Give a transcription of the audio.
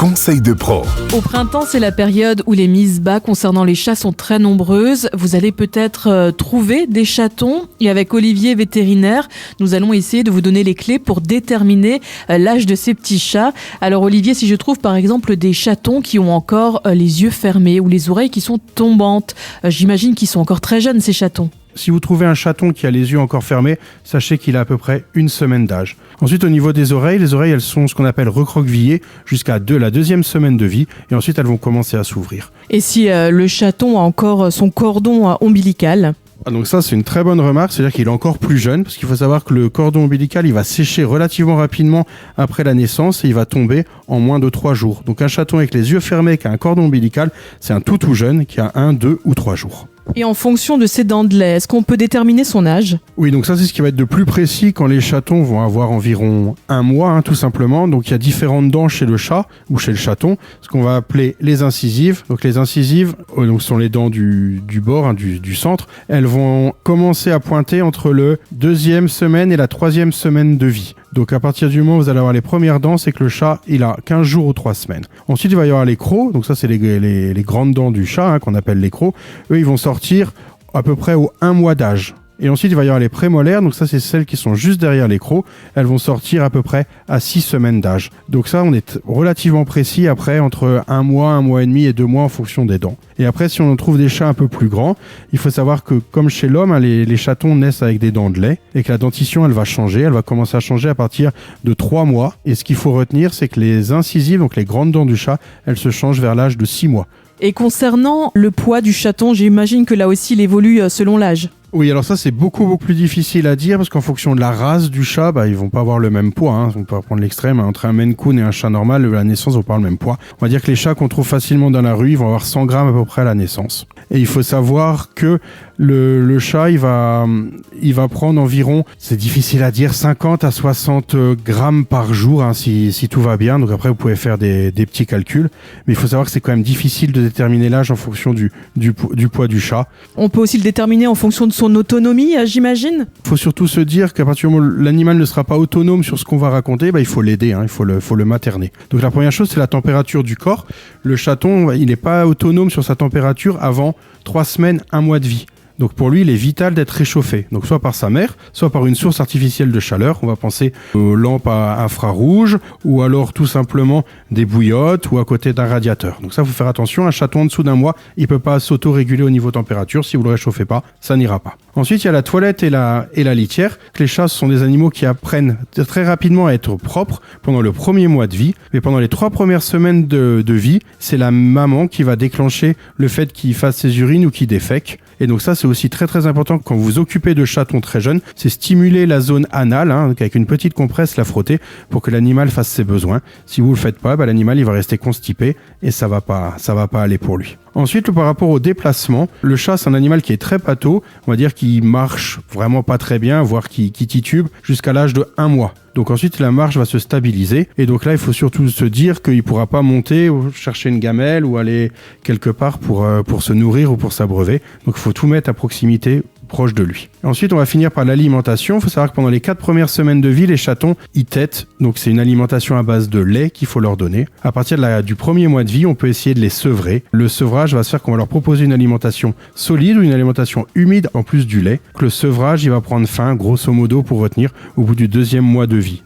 conseils de pro. Au printemps, c'est la période où les mises bas concernant les chats sont très nombreuses. Vous allez peut-être trouver des chatons et avec Olivier, vétérinaire, nous allons essayer de vous donner les clés pour déterminer l'âge de ces petits chats. Alors Olivier, si je trouve par exemple des chatons qui ont encore les yeux fermés ou les oreilles qui sont tombantes, j'imagine qu'ils sont encore très jeunes ces chatons. Si vous trouvez un chaton qui a les yeux encore fermés, sachez qu'il a à peu près une semaine d'âge. Ensuite, au niveau des oreilles, les oreilles, elles sont ce qu'on appelle recroquevillées jusqu'à la deuxième semaine de vie. Et ensuite, elles vont commencer à s'ouvrir. Et si le chaton a encore son cordon ombilical ? Donc ça, c'est une très bonne remarque, c'est-à-dire qu'il est encore plus jeune, parce qu'il faut savoir que le cordon ombilical, il va sécher relativement rapidement après la naissance et il va tomber en moins de 3 jours. Donc un chaton avec les yeux fermés qui a un cordon ombilical, c'est un tout jeune qui a 1, 2 ou 3 jours. Et en fonction de ses dents de lait, est-ce qu'on peut déterminer son âge ? Oui, donc ça c'est ce qui va être de plus précis quand les chatons vont avoir environ 1 mois, tout simplement. Donc il y a différentes dents chez le chat ou chez le chaton, ce qu'on va appeler les incisives. Donc les incisives, donc sont les dents du bord, du centre. Elles vont commencer à pointer entre le 2e semaine et la 3e semaine de vie. Donc à partir du moment où vous allez avoir les premières dents, c'est que le chat, il a 15 jours ou 3 semaines. Ensuite, il va y avoir les crocs. Donc ça, c'est les grandes dents du chat, qu'on appelle les crocs. Eux, ils vont sortir à peu près au 1 mois d'âge. Et ensuite, il va y avoir les prémolaires. Donc ça, c'est celles qui sont juste derrière les crocs. Elles vont sortir à peu près à 6 semaines d'âge. Donc ça, on est relativement précis après, entre 1 mois et demi et 2 mois en fonction des dents. Et après, si on trouve des chats un peu plus grands, il faut savoir que comme chez l'homme, les chatons naissent avec des dents de lait et que la dentition, elle va changer. Elle va commencer à changer à partir de 3 mois. Et ce qu'il faut retenir, c'est que les incisives, donc les grandes dents du chat, elles se changent vers l'âge de 6 mois. Et concernant le poids du chaton, j'imagine que là aussi, il évolue selon l'âge. Oui, alors ça c'est beaucoup plus difficile à dire parce qu'en fonction de la race du chat, ils vont pas avoir le même poids. On peut prendre l'extrême, entre un Maine Coon et un chat normal, à la naissance ils vont pas avoir le même poids. On va dire que les chats qu'on trouve facilement dans la rue, ils vont avoir 100 grammes à peu près à la naissance. Et il faut savoir que le chat, il va prendre environ, c'est difficile à dire, 50 à 60 grammes par jour si tout va bien. Donc après vous pouvez faire des petits calculs. Mais il faut savoir que c'est quand même difficile de déterminer l'âge en fonction du poids du chat. On peut aussi le déterminer en fonction de son autonomie, j'imagine. Il faut surtout se dire qu'à partir du moment où l'animal ne sera pas autonome sur ce qu'on va raconter, il faut l'aider, il faut le materner. Donc la première chose, c'est la température du corps. Le chaton, il n'est pas autonome sur sa température avant 3 semaines, 1 mois de vie. Donc pour lui, il est vital d'être réchauffé. Donc soit par sa mère, soit par une source artificielle de chaleur. On va penser aux lampes à infrarouge ou alors tout simplement des bouillottes ou à côté d'un radiateur. Donc ça, il faut faire attention. Un chaton en dessous d'1 mois, il ne peut pas s'auto-réguler au niveau température. Si vous ne le réchauffez pas, ça n'ira pas. Ensuite, il y a la toilette et la litière. Les chats, ce sont des animaux qui apprennent très rapidement à être propres pendant le premier mois de vie. Mais pendant les 3 premières semaines de vie, c'est la maman qui va déclencher le fait qu'il fasse ses urines ou qu'il défèque. Et donc ça, c'est aussi très important quand vous vous occupez de chatons très jeunes, c'est stimuler la zone anale, donc avec une petite compresse, la frotter pour que l'animal fasse ses besoins. Si vous le faites pas, l'animal il va rester constipé et ça va pas aller pour lui. Ensuite, par rapport au déplacement, le chat c'est un animal qui est très pâteau, on va dire qu'il marche vraiment pas très bien, voire qui titube jusqu'à l'âge de 1 mois. Donc ensuite, la marche va se stabiliser. Et donc là, il faut surtout se dire qu'il ne pourra pas monter ou chercher une gamelle ou aller quelque part pour se nourrir ou pour s'abreuver. Donc il faut tout mettre à proximité, proche de lui. Ensuite, on va finir par l'alimentation. Il faut savoir que pendant les 4 premières semaines de vie, les chatons, ils tètent. Donc c'est une alimentation à base de lait qu'il faut leur donner. À partir du premier mois de vie, on peut essayer de les sevrer. Le sevrage va se faire qu'on va leur proposer une alimentation solide ou une alimentation humide en plus du lait. Le sevrage, il va prendre fin, grosso modo, pour retenir au bout du 2e mois de vie.